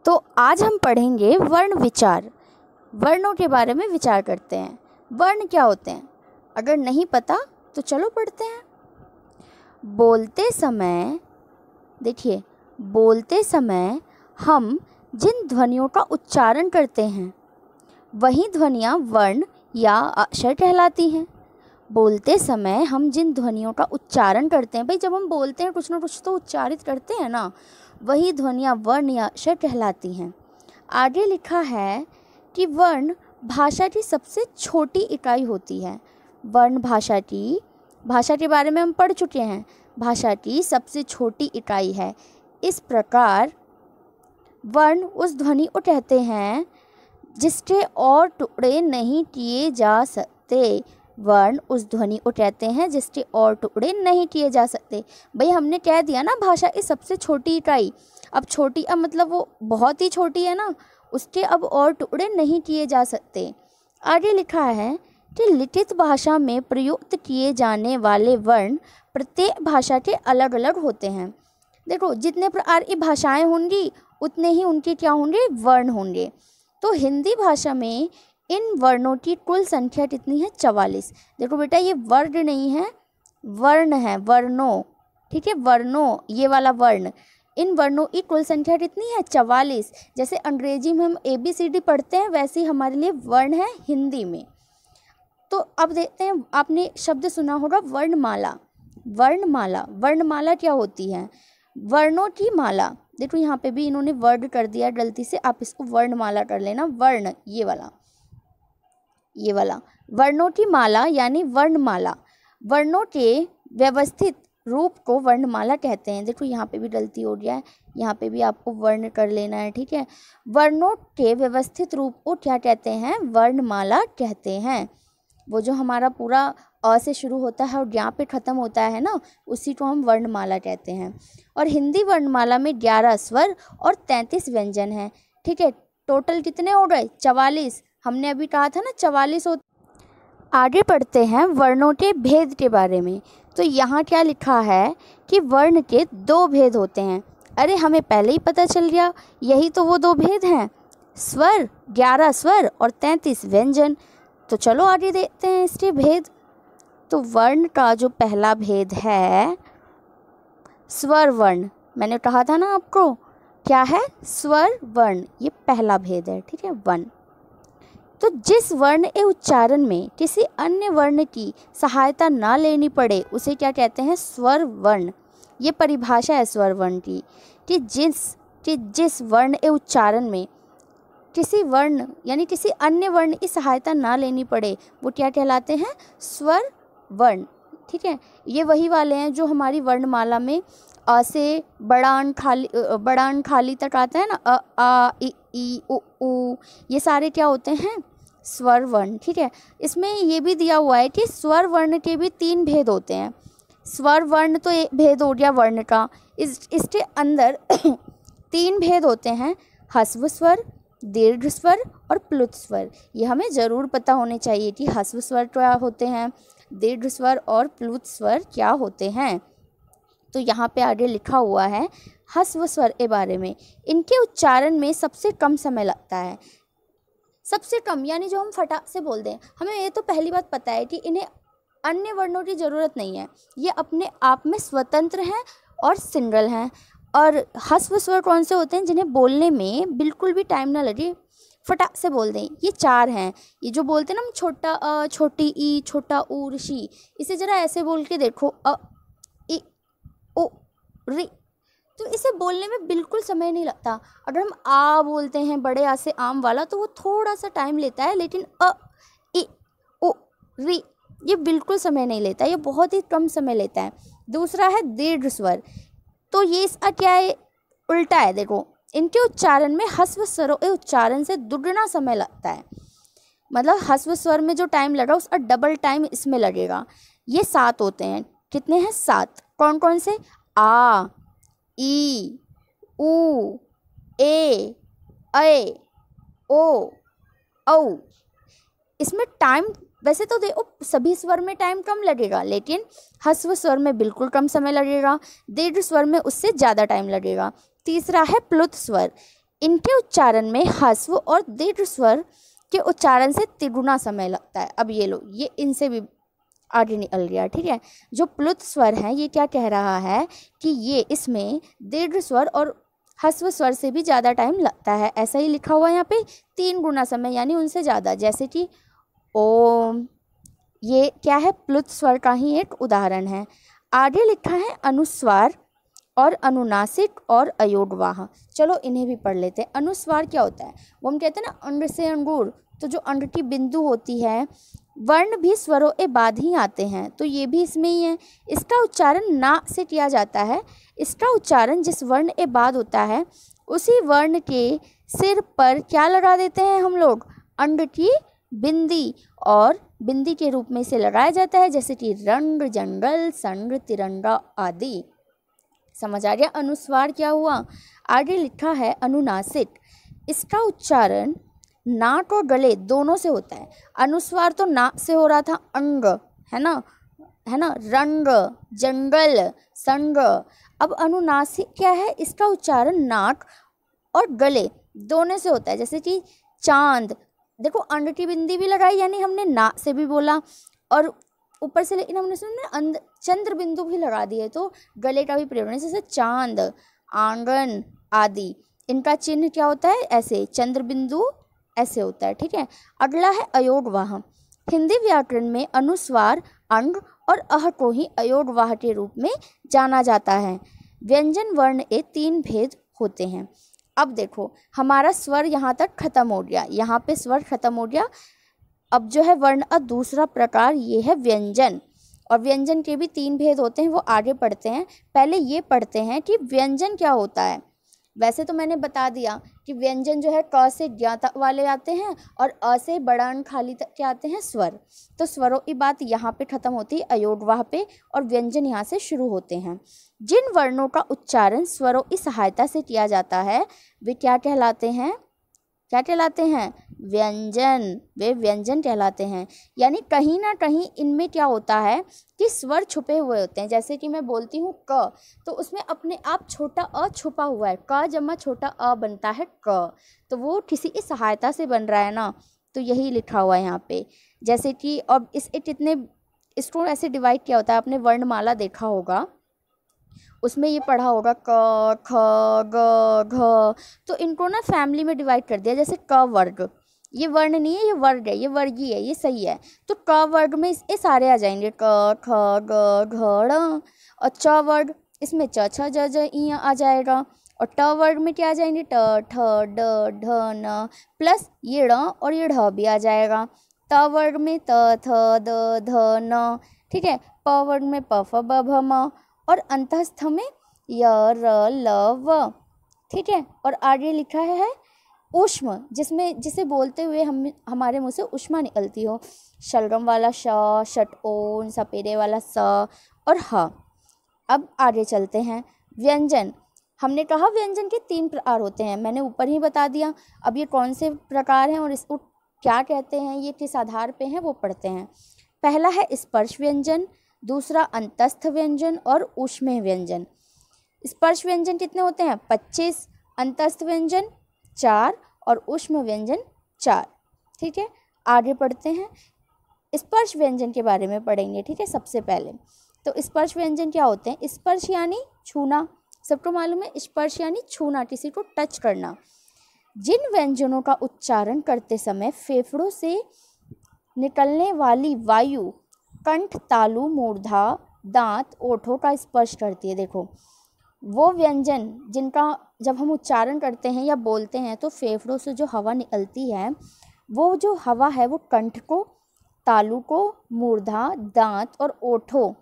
तो आज हम पढ़ेंगे वर्ण विचार। वर्णों के बारे में विचार करते हैं। वर्ण क्या होते हैं, अगर नहीं पता तो चलो पढ़ते हैं। बोलते समय, देखिए, बोलते समय हम जिन ध्वनियों का उच्चारण करते हैं वही ध्वनियाँ वर्ण या अक्षर कहलाती हैं। बोलते समय हम जिन ध्वनियों का उच्चारण करते हैं, भाई जब हम बोलते हैं कुछ ना कुछ तो उच्चारित करते हैं ना, वही ध्वनियाँ वर्ण या अक्षर कहलाती हैं। आगे लिखा है कि वर्ण भाषा की सबसे छोटी इकाई होती है। वर्ण भाषा के बारे में हम पढ़ चुके हैं, भाषा की सबसे छोटी इकाई है। इस प्रकार वर्ण उस ध्वनि को कहते हैं जिसके और टुकड़े नहीं किए जा सकते। वर्ण उस ध्वनि को कहते हैं जिसके और टुकड़े नहीं किए जा सकते। भाई हमने कह दिया ना भाषा की सबसे छोटी इकाई। अब छोटी, अब मतलब वो बहुत ही छोटी है ना, उसके अब और टुकड़े नहीं किए जा सकते। आगे लिखा है कि लिखित भाषा में प्रयुक्त किए जाने वाले वर्ण प्रत्येक भाषा के अलग अलग होते हैं। देखो, जितने प्रकार की भाषाएं होंगी उतने ही उनके क्या होंगे, वर्ण होंगे। तो हिंदी भाषा में इन वर्णों की कुल संख्या कितनी है, 44। देखो बेटा, ये वर्ग नहीं है, वर्ण है, वर्णों, ठीक है, वर्णों, ये वाला वर्ण। इन वर्णों की कुल संख्या कितनी है, 44। जैसे अंग्रेजी में हम ABCD पढ़ते हैं, वैसे ही हमारे लिए वर्ण है हिंदी में। तो अब देखते हैं, आपने शब्द सुना होगा वर्णमाला। वर्णमाला, वर्णमाला क्या होती है, वर्णों की माला। देखो यहाँ पे भी इन्होंने वर्ड कर दिया गलती से, आप इसको वर्णमाला कर लेना। वर्ण, ये वाला वर्णों की माला यानी वर्णमाला। वर्णों के व्यवस्थित रूप को वर्णमाला कहते हैं। देखो यहाँ पे भी गलती हो गया है, यहाँ पे भी आपको वर्ण कर लेना है, ठीक है। वर्णों के व्यवस्थित रूप को क्या कहते हैं, वर्णमाला कहते हैं। वो जो हमारा पूरा अ से शुरू होता है और यहाँ पे ख़त्म होता है ना, उसी को हम वर्णमाला कहते हैं। और हिंदी वर्णमाला में 11 स्वर और 33 व्यंजन हैं, ठीक है। टोटल कितने हो गए, 44। हमने अभी कहा था ना 44 हो। आगे पढ़ते हैं वर्णों के भेद के बारे में। तो यहाँ क्या लिखा है कि वर्ण के 2 भेद होते हैं। अरे हमें पहले ही पता चल गया, यही तो वो 2 भेद हैं, स्वर, 11 स्वर और 33 व्यंजन। तो चलो आगे देखते हैं इसके भेद। तो वर्ण का जो पहला भेद है स्वर वर्ण, मैंने कहा था ना आपको, क्या है, स्वर वर्ण, ये पहला भेद है, ठीक है, वर्ण। तो जिस वर्ण के उच्चारण में किसी अन्य वर्ण की सहायता ना लेनी पड़े उसे क्या कहते हैं, स्वर वर्ण। ये परिभाषा है स्वर वर्ण की, कि जिस वर्ण के उच्चारण में किसी वर्ण यानी किसी अन्य वर्ण की सहायता ना लेनी पड़े वो क्या कहलाते हैं, स्वर वर्ण, ठीक है। ये वही वाले हैं जो हमारी वर्णमाला में अ से बड़ा अन खाली तक आता है ना, अ आ इ ई उ ऊ, ये सारे क्या होते हैं, स्वर वर्ण, ठीक है। इसमें ये भी दिया हुआ है कि स्वर वर्ण के भी 3 भेद होते हैं। स्वर वर्ण तो एक भेद हो गया वर्ण का, इसके अंदर 3 भेद होते हैं, ह्रस्व स्वर, दीर्घ स्वर और प्लुत स्वर। ये हमें ज़रूर पता होने चाहिए कि ह्रस्व स्वर क्या होते हैं, दीर्घ स्वर और प्लुत स्वर क्या होते हैं। तो यहाँ पे आगे लिखा हुआ है ह्रस्व स्वर के बारे में। इनके उच्चारण में सबसे कम समय लगता है। सबसे कम यानी जो हम फटाक से बोल दें। हमें ये तो पहली बात पता है कि इन्हें अन्य वर्णों की ज़रूरत नहीं है, ये अपने आप में स्वतंत्र हैं और सिंगल हैं। और ह्रस्व स्वर कौन से होते हैं, जिन्हें बोलने में बिल्कुल भी टाइम ना लगे, फटाक से बोल दें। ये 4 हैं। ये जो बोलते हैं ना हम, छोटा अ, छोटी ई, छोटा ऊ, ऋषि, इसे ज़रा ऐसे बोल के देखो, अ इ ओ रि, तो इसे बोलने में बिल्कुल समय नहीं लगता। अगर हम आ बोलते हैं बड़े आ से आम वाला, तो वो थोड़ा सा टाइम लेता है, लेकिन अ इ ओ रि ये बिल्कुल समय नहीं लेता, ये बहुत ही कम समय लेता है। दूसरा है दीर्घ स्वर। तो ये इसका क्या है, उल्टा है। देखो, इनके उच्चारण में ह्रस्व स्वरों के उच्चारण से दुगना समय लगता है। मतलब ह्रस्व स्वर में जो टाइम लगा उसका डबल टाइम इसमें लगेगा। ये 7 होते हैं। कितने हैं, 7। कौन कौन से, आ, ई, उ, ए, ओ, औ। इसमें टाइम वैसे तो देखो सभी स्वर में टाइम कम लगेगा, लेकिन ह्रस्व स्वर में बिल्कुल कम समय लगेगा, दीर्घ स्वर में उससे ज़्यादा टाइम लगेगा। तीसरा है प्लुत स्वर। इनके उच्चारण में ह्रस्व और दीर्घ स्वर के उच्चारण से तिगुना समय लगता है। अब ये लो, ये इनसे भी आगे निकल गया, ठीक है। जो प्लुत स्वर है ये क्या कह रहा है कि ये इसमें दीर्घ स्वर और ह्रस्व स्वर से भी ज़्यादा टाइम लगता है। ऐसा ही लिखा हुआ है यहाँ पे, 3 गुना समय यानी उनसे ज़्यादा। जैसे कि ओम, ये क्या है, प्लुत स्वर का ही एक उदाहरण है। आगे लिखा है अनुस्वार और अनुनासिक और अयोगवाह। चलो इन्हें भी पढ़ लेते हैं। अनुस्वार क्या होता है, वो हम कहते हैं ना अंड से अंगूर, तो जो अंड की बिंदु होती है, वर्ण भी स्वरों के बाद ही आते हैं, तो ये भी इसमें ही है। इसका उच्चारण ना से किया जाता है। इसका उच्चारण जिस वर्ण के बाद होता है उसी वर्ण के सिर पर क्या लगा देते हैं हम लोग, अंड की बिंदी, और बिंदी के रूप में इसे लगाया जाता है, जैसे कि रंग, जंगल, संग, तिरंगा आदि। समझ आ गया अनुस्वार क्या हुआ। आगे लिखा है अनुनासिक। इसका उच्चारण नाक और गले दोनों से होता है। अनुस्वार तो नाक से हो रहा था, अंग है ना, रंग, जंगल, संग। अब अनुनासिक क्या है, इसका उच्चारण नाक और गले दोनों से होता है, जैसे कि चांद। देखो अंड की बिंदी भी लगाई यानी हमने नाक से भी बोला, और ऊपर से लेकिन हमने सुना चंद्र बिंदु भी लगा दिए, तो गले का भी प्रयोग है, जैसे चांद, आंगन आदि। इनका चिन्ह क्या होता है, ऐसे चंद्र बिंदु ऐसे होता है, ठीक है। अगला है अयोगवाह। हिंदी व्याकरण में अनुस्वार, अंग और अह को ही अयोगवाह के रूप में जाना जाता है। व्यंजन वर्ण के 3 भेद होते हैं। अब देखो हमारा स्वर यहाँ तक खत्म हो गया, यहाँ पे स्वर खत्म हो गया। अब जो है वर्ण का दूसरा प्रकार ये है व्यंजन, और व्यंजन के भी 3 भेद होते हैं, वो आगे पढ़ते हैं। पहले ये पढ़ते हैं कि व्यंजन क्या होता है। वैसे तो मैंने बता दिया कि व्यंजन जो है क से ज्ञ तक वाले आते हैं और अ से बड़ा अन खाली तक के आते हैं स्वर। तो स्वरों की बात यहाँ पे खत्म होती है अयोगवाह पे, और व्यंजन यहाँ से शुरू होते हैं। जिन वर्णों का उच्चारण स्वरों की सहायता से किया जाता है वे क्या कहलाते हैं, व्यंजन। वे व्यंजन कहलाते हैं। यानी कहीं ना कहीं इनमें क्या होता है कि स्वर छुपे हुए होते हैं। जैसे कि मैं बोलती हूँ क, तो उसमें अपने आप छोटा अ छुपा हुआ है, क जमा छोटा अ बनता है क, तो वो किसी की सहायता से बन रहा है ना, तो यही लिखा हुआ है यहाँ पे। जैसे कि अब इसको ऐसे डिवाइड किया होता है, आपने वर्णमाला देखा होगा, उसमें ये पढ़ा होगा क, ख, ग, घ, तो इनको ना फैमिली में डिवाइड कर दिया। जैसे क वर्ग, ये वर्ण नहीं है, ये वर्ग है, ये वर्गीय है, ये सही है। तो क वर्ग में ये सारे आ जाएंगे, क, ख, ग, घ, ड़। और च वर्ग, इसमें च, छ, ज, ज, इ आ जाएगा। और ट वर्ग में क्या आ जाएंगे, ट, ठ, ड, ढ, न, प्लस ये ड़ और ये ढ भी आ जाएगा। त वर्ग में त, थ, द, ध, न, ठीक है। प वर्ग में प, फ, ब, भ, म, और अंतःस्थ में य, र, ल, व, ठीक है। और आगे लिखा है ऊष्म, जिसे बोलते हुए हमारे मुंह से ऊष्मा निकलती हो। शलगम वाला श, षट्कोण, सपेरे वाला स और ह। अब आगे चलते हैं। व्यंजन, हमने कहा व्यंजन के 3 प्रकार होते हैं, मैंने ऊपर ही बता दिया। अब ये कौन से प्रकार हैं और इसको क्या कहते हैं, ये किस आधार पे हैं, वो पढ़ते हैं। पहला है स्पर्श व्यंजन, दूसरा अंतस्थ व्यंजन और ऊष्मेय व्यंजन। स्पर्श व्यंजन कितने होते हैं, 25, अंतस्थ व्यंजन 4 और ऊष्म व्यंजन 4, ठीक है। आगे पढ़ते हैं, स्पर्श व्यंजन के बारे में पढ़ेंगे, ठीक है। सबसे पहले तो स्पर्श व्यंजन क्या होते हैं, स्पर्श यानी छूना, सबको मालूम है, स्पर्श यानी छूना, किसी को टच करना। जिन व्यंजनों का उच्चारण करते समय फेफड़ों से निकलने वाली वायु कंठ, तालु, मूर्धा, दांत, ओठों का स्पर्श करती है। देखो वो व्यंजन जिनका जब हम उच्चारण करते हैं या बोलते हैं तो फेफड़ों से जो हवा निकलती है, वो जो हवा है वो कंठ को, तालु को, मूर्धा, दांत और ओठों,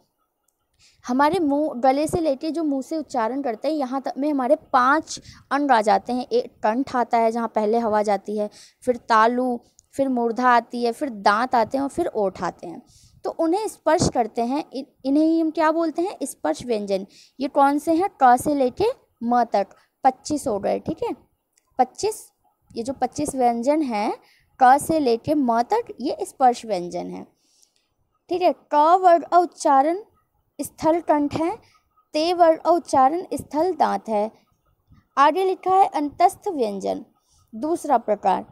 हमारे मुंह, गले से लेके जो मुंह से उच्चारण करते हैं यहाँ तक में हमारे 5 अंग आ जाते हैं। एक कंठ आता है जहाँ पहले हवा जाती है, फिर तालु, फिर मूर्धा आती है, फिर दांत आते हैं और फिर ओठ आते हैं। तो उन्हें स्पर्श करते हैं, इन्हें ही हम क्या बोलते हैं, स्पर्श व्यंजन। ये कौन से हैं, क से लेके म तक 25 हो गए, ठीक है। 25, ये जो 25 व्यंजन हैं क से लेके म तक, ये स्पर्श व्यंजन है, ठीक है। क वर्ग का उच्चारण स्थल कंठ है, ते वर्ग का उच्चारण स्थल दांत है। आगे लिखा है अंतस्थ व्यंजन, दूसरा प्रकार।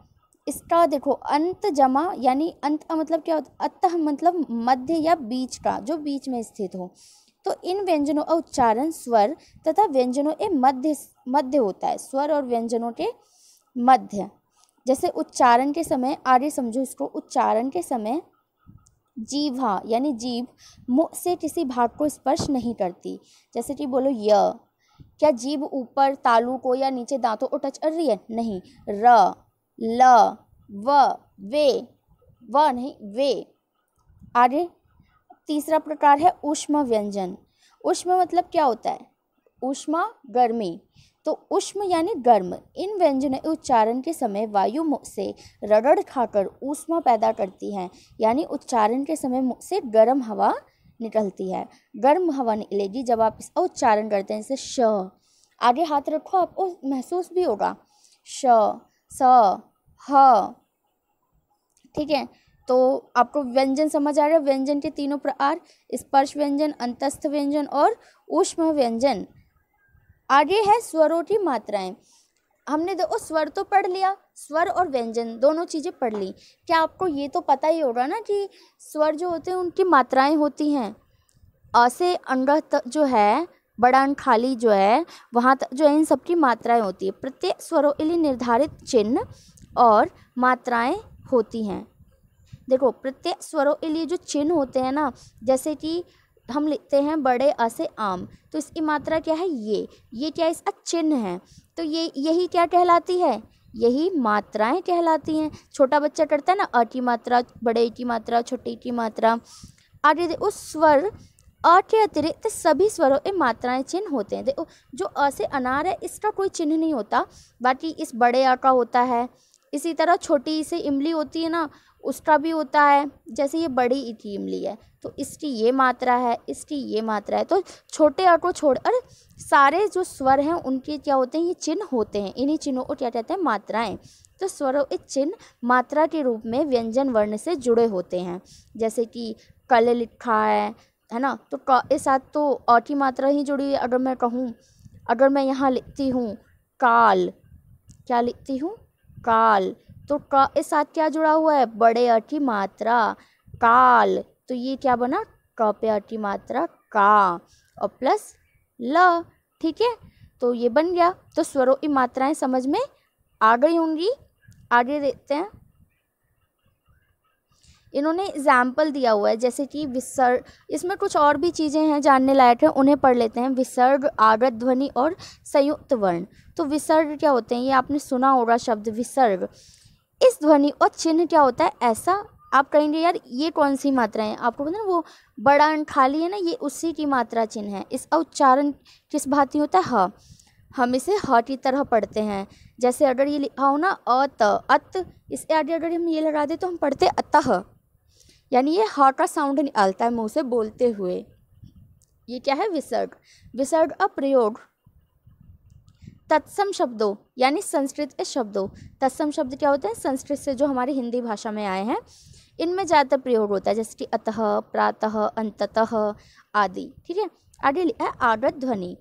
इसका देखो अंत जमा यानी अंत का मतलब क्या होता है, अतः मतलब मध्य या बीच का, जो बीच में स्थित हो। तो इन व्यंजनों का उच्चारण स्वर तथा व्यंजनों के मध्य होता है, स्वर और व्यंजनों के मध्य। जैसे उच्चारण के समय, आगे समझो इसको, उच्चारण के समय जीवा यानी जीभ मुंह से किसी भाग को स्पर्श नहीं करती। जैसे कि बोलो य, क्या जीभ ऊपर तालू को या नीचे दांतों को टच कर रही है? नहीं। र, ल, व, वे, व नहीं वे। आगे तीसरा प्रकार है ऊष्म व्यंजन। ऊष्म मतलब क्या होता है? ऊष्मा गर्मी, तो ऊष्म यानी गर्म। इन व्यंजनों के उच्चारण के समय वायु मुख से रगड़ खाकर ऊष्मा पैदा करती है, यानी उच्चारण के समय मुख से गर्म हवा निकलती है। गर्म हवा निकलेगी जब आप इसका उच्चारण करते हैं, जैसे श। आगे हाथ रखो, आपको महसूस भी होगा, श, स, ह। ठीक है, तो आपको व्यंजन समझ आ रहा है। व्यंजन के तीनों प्रकार, स्पर्श व्यंजन, अंतस्थ व्यंजन और ऊष्म व्यंजन। आगे है स्वरों की मात्राएं। हमने देखो स्वर तो पढ़ लिया, स्वर और व्यंजन दोनों चीज़ें पढ़ ली। क्या आपको ये तो पता ही होगा ना कि स्वर जो होते हैं उनकी मात्राएं होती हैं। अ से अंग तक जो है, बड़ा अंग खाली जो है, वहाँ तक जो है इन सबकी मात्राएं होती है। प्रत्येक स्वरों के लिए निर्धारित चिन्ह और मात्राएं होती हैं। देखो प्रत्येक स्वरों के लिए जो चिन्ह होते हैं ना, जैसे कि हम लिखते हैं बड़े अ से आम, तो इसकी मात्रा क्या है? ये क्या है? इसका चिन्ह है। तो यही क्या कहलाती है? यही मात्राएं कहलाती हैं। छोटा बच्चा करता है ना, अ की मात्रा, बड़े की मात्रा, छोटे की मात्रा। आगे उस स्वर अ के अतिरिक्त सभी स्वरों के मात्राएं चिन्ह होते हैं। देखो जो अ से अनार है, इसका कोई चिन्ह नहीं होता, बाकी इस बड़े अ का होता है। इसी तरह छोटी से इमली होती है ना, उसका भी होता है। जैसे ये बड़ी ई की इमली है, तो इसकी ये मात्रा है, इसकी ये मात्रा है। तो छोटे अ को छोड़ और सारे जो स्वर हैं उनके क्या होते हैं? ये चिन्ह होते हैं। इन्हीं चिन्हों को क्या कहते हैं? मात्राएं। तो स्वरों के चिन्ह मात्रा के रूप में व्यंजन वर्ण से जुड़े होते हैं। जैसे कि कल लिखा है ना, तो क के साथ तो अ की मात्रा ही जुड़ी है। अगर मैं कहूँ, अगर मैं यहाँ लिखती हूँ काल, क्या लिखती हूँ? काल, तो क के साथ क्या जुड़ा हुआ है? बड़े अ की मात्रा, काल। तो ये क्या बना? क पे अ की मात्रा का और प्लस ल। ठीक है, तो ये बन गया। तो स्वरों की मात्राएं समझ में आ गई होंगी। आगे देखते हैं, इन्होंने एग्जाम्पल दिया हुआ है, जैसे कि विसर्ग। इसमें कुछ और भी चीज़ें हैं जानने लायक है, उन्हें पढ़ लेते हैं। विसर्ग, आगत ध्वनि और संयुक्त वर्ण। तो विसर्ग क्या होते हैं? ये आपने सुना होगा शब्द विसर्ग। इस ध्वनि और चिन्ह क्या होता है? ऐसा आप कहेंगे यार ये कौन सी मात्रा है? आपको पता है वो बड़ा अंक खाली है ना, ये उसी की मात्रा चिन्ह है। इसका उच्चारण किस भांति होता है? ह। हम इसे ह की तरह पढ़ते हैं। जैसे अगर ये लिखा हो ना अत, अत, इसके आगे अगर हम ये लगा दे तो हम पढ़ते अतः, यानी ये ह का साउंड निकालता है मुंह से बोलते हुए। ये क्या है? विसर्ग। विसर्ग का प्रयोग तत्सम शब्दों यानी संस्कृत के शब्दों, तत्सम शब्द क्या होते हैं? संस्कृत से जो हमारी हिंदी भाषा में आए हैं, इनमें ज़्यादातर प्रयोग होता है, जैसे कि अतः, प्रातः, अंततः आदि। ठीक है, आगे लिखा है आगत ध्वनि।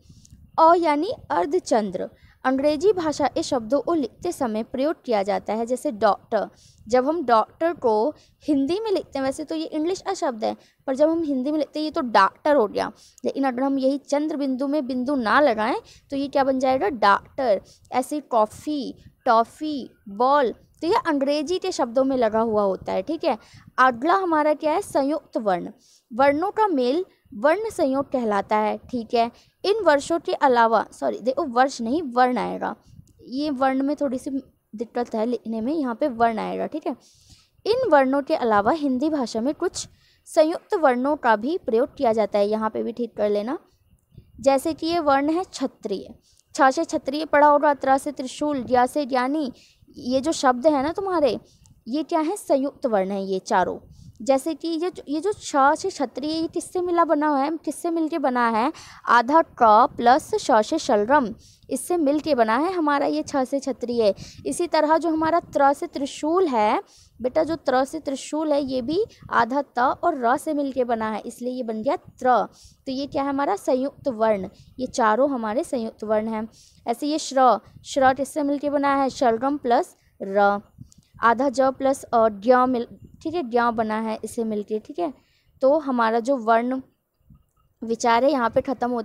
अ यानी अर्धचंद्र। अंग्रेजी भाषा के शब्दों को लिखते समय प्रयोग किया जाता है, जैसे डॉक्टर। जब हम डॉक्टर को हिंदी में लिखते हैं, वैसे तो ये इंग्लिश का शब्द है, पर जब हम हिंदी में लिखते हैं ये तो डॉक्टर हो गया। लेकिन अगर हम यही चंद्र बिंदु में बिंदु ना लगाएं तो ये क्या बन जाएगा? डॉक्टर। ऐसे कॉफ़ी, टॉफ़ी, बॉल, तो ये अंग्रेजी के शब्दों में लगा हुआ होता है। ठीक है, अगला हमारा क्या है? संयुक्त वर्ण। वर्णों का मेल वर्ण संयोग कहलाता है। ठीक है, इन वर्षों के अलावा, सॉरी देखो वर्ष नहीं वर्ण आएगा, ये वर्ण में थोड़ी सी दिक्कत है लिखने में, यहाँ पे वर्ण आएगा। ठीक है, इन वर्णों के अलावा हिंदी भाषा में कुछ संयुक्त वर्णों का भी प्रयोग किया जाता है। यहाँ पे भी ठीक कर लेना। जैसे कि ये वर्ण है क्षत्रिय, छ से क्षत्रिय पढ़ा होगा, त्र से त्रिशूल, ज्ञा से ज्ञानी। ये जो शब्द है ना तुम्हारे, ये क्या है? संयुक्त वर्ण है ये चारों। जैसे कि ये जो छ से क्षत्रिय, ये किससे मिला बना हुआ है, किससे मिलके बना है, आधा क प्लस श से शलरम, इससे मिलके बना है हमारा ये छ से क्षत्रिय। इसी तरह जो हमारा त्र से त्रिशूल है बेटा, जो त्र से त्रिशूल है ये भी आधा त और र से मिलके बना है, इसलिए ये बन गया त्र। तो ये क्या है हमारा संयुक्त वर्ण, ये चारों हमारे संयुक्त वर्ण हैं। ऐसे ये श्र किससे मिलके बना है, शलरम प्लस र, आधा ज प्लस ड्य मिल, ठीक है, ड्य बना है इससे मिलके, ठीक है। तो हमारा जो वर्ण विचार है यहाँ पे खत्म होता है।